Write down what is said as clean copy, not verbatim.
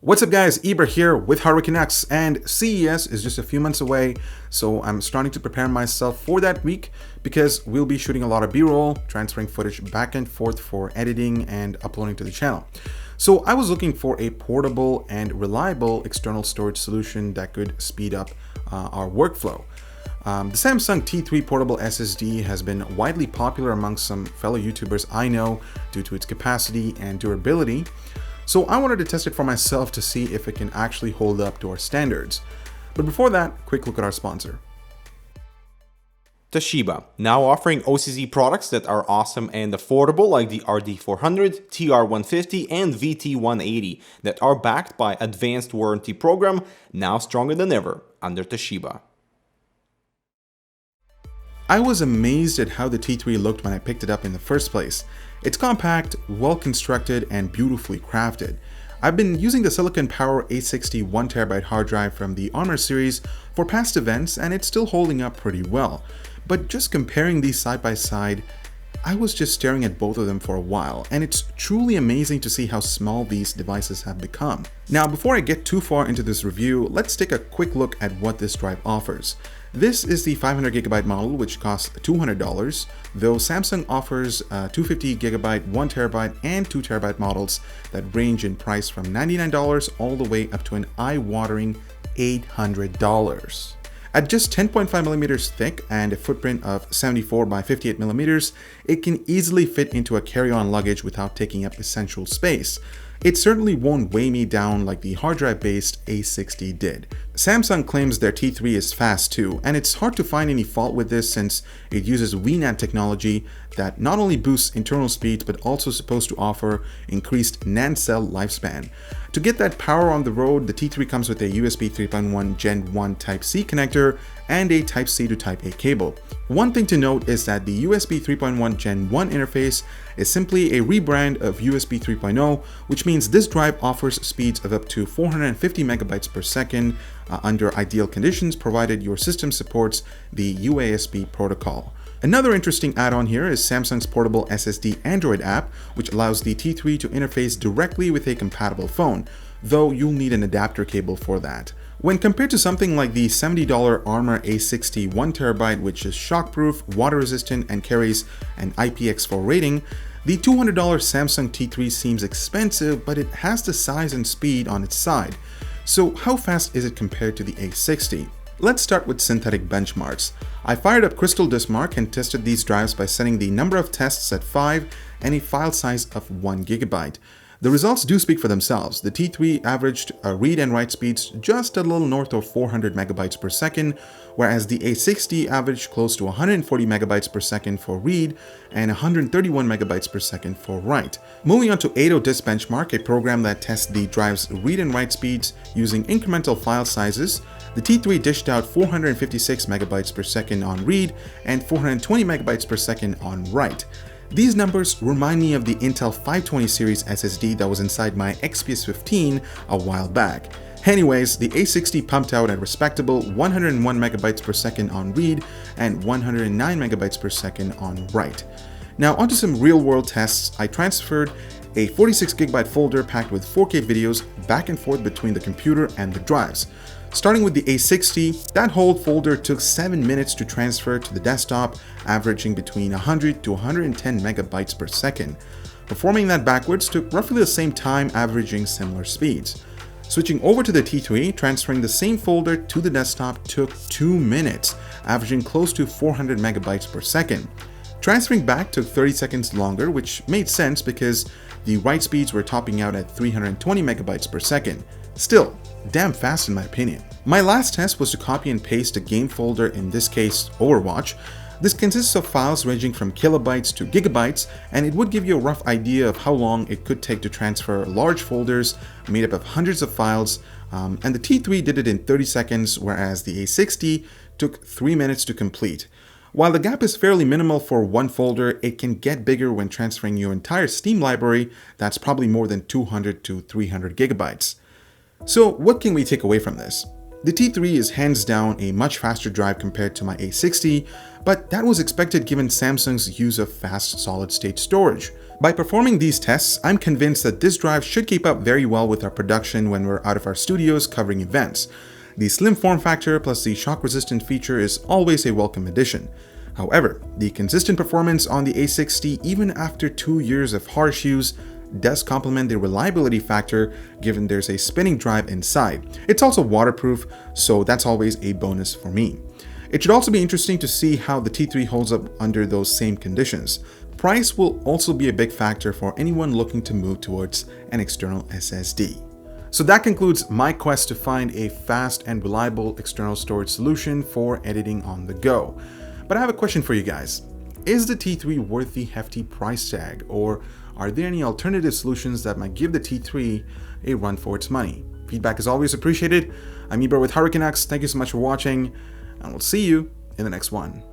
What's up guys, Eber here with Canucks, and CES is just a few months away, so I'm starting to prepare myself for that week because we'll be shooting a lot of B-roll, transferring footage back and forth for editing and uploading to the channel. So I was looking for a portable and reliable external storage solution that could speed up our workflow. The Samsung T3 portable SSD has been widely popular among some fellow YouTubers I know due to its capacity and durability. So I wanted to test it for myself to see if it can actually hold up to our standards. But before that, quick look at our sponsor. Toshiba, now offering OCZ products that are awesome and affordable like the RD400, TR150 and VT180 that are backed by advanced warranty program, now stronger than ever under Toshiba. I was amazed at how the T3 looked when I picked it up in the first place. It's compact, well constructed, and beautifully crafted. I've been using the Silicon Power A60 1TB hard drive from the Armor series for past events, and it's still holding up pretty well. But just comparing these side by side, I was just staring at both of them for a while, and it's truly amazing to see how small these devices have become. Now, before I get too far into this review, let's take a quick look at what this drive offers. This is the 500GB model, which costs $200, though Samsung offers 250GB, 1TB, and 2TB models that range in price from $99 all the way up to an eye-watering $800. At just 10.5mm thick and a footprint of 74 by 58mm, it can easily fit into a carry-on luggage without taking up essential space. It certainly won't weigh me down like the hard drive-based A60 did. Samsung claims their T3 is fast too, and it's hard to find any fault with this since it uses VNAND technology that not only boosts internal speeds but also supposed to offer increased NAND cell lifespan. To get that power on the road, the T3 comes with a USB 3.1 Gen 1 Type-C connector and a Type-C to Type-A cable. One thing to note is that the USB 3.1 Gen 1 interface is simply a rebrand of USB 3.0, which means this drive offers speeds of up to 450 megabytes per second under ideal conditions, provided your system supports the UASB protocol. Another interesting add-on here is Samsung's portable SSD Android app, which allows the T3 to interface directly with a compatible phone, though you'll need an adapter cable for that. When compared to something like the $70 Armor A60 1TB, which is shockproof, water-resistant, and carries an IPX4 rating, the $200 Samsung T3 seems expensive, but it has the size and speed on its side. So how fast is it compared to the A60? Let's start with synthetic benchmarks. I fired up Crystal Diskmark and tested these drives by setting the number of tests at 5 and a file size of 1GB. The results do speak for themselves. The T3 averaged read and write speeds just a little north of 400 megabytes per second, whereas the A60 averaged close to 140 megabytes per second for read and 131 megabytes per second for write. Moving on to 80 Disk Benchmark, a program that tests the drive's read and write speeds using incremental file sizes, the T3 dished out 456 megabytes per second on read and 420 megabytes per second on write. These numbers remind me of the Intel 520 series SSD that was inside my XPS 15 a while back. Anyways, the A60 pumped out a respectable 101 megabytes per second on read and 109 megabytes per second on write. Now onto some real-world tests. I transferred a 46GB folder packed with 4K videos back and forth between the computer and the drives. Starting with the A60, that whole folder took 7 minutes to transfer to the desktop, averaging between 100 to 110 megabytes per second. Performing that backwards took roughly the same time, averaging similar speeds. Switching over to the T3, transferring the same folder to the desktop took 2 minutes, averaging close to 400 megabytes per second. Transferring back took 30 seconds longer, which made sense because the write speeds were topping out at 320 megabytes per second. Still, damn fast in my opinion. My last test was to copy and paste a game folder, in this case Overwatch. This consists of files ranging from kilobytes to gigabytes, and it would give you a rough idea of how long it could take to transfer large folders made up of hundreds of files, and the T3 did it in 30 seconds, whereas the A60 took 3 minutes to complete. While the gap is fairly minimal for one folder, it can get bigger when transferring your entire Steam library that's probably more than 200 to 300 gigabytes. So what can we take away from this? The T3 is hands down a much faster drive compared to my A60, but that was expected given Samsung's use of fast solid-state storage. By performing these tests, I'm convinced that this drive should keep up very well with our production when we're out of our studios covering events. The slim form factor plus the shock-resistant feature is always a welcome addition. However, the consistent performance on the A60 even after 2 years of harsh use does complement the reliability factor given there's a spinning drive inside. It's also waterproof, so that's always a bonus for me. It should also be interesting to see how the T3 holds up under those same conditions. Price will also be a big factor for anyone looking to move towards an external SSD. So that concludes my quest to find a fast and reliable external storage solution for editing on the go. But I have a question for you guys. Is the T3 worth the hefty price tag, or are there any alternative solutions that might give the T3 a run for its money? Feedback is always appreciated. I'm Ibra with Canucks. Thank you so much for watching, and we'll see you in the next one.